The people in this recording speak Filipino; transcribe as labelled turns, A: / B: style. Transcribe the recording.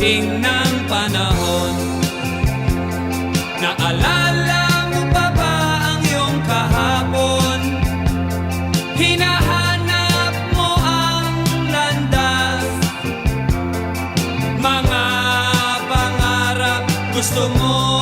A: pagdating ng panahon. Naalala mo pa ba ang iyong kahapon? Hinahanap mo ang landas, mga pangarap gusto mo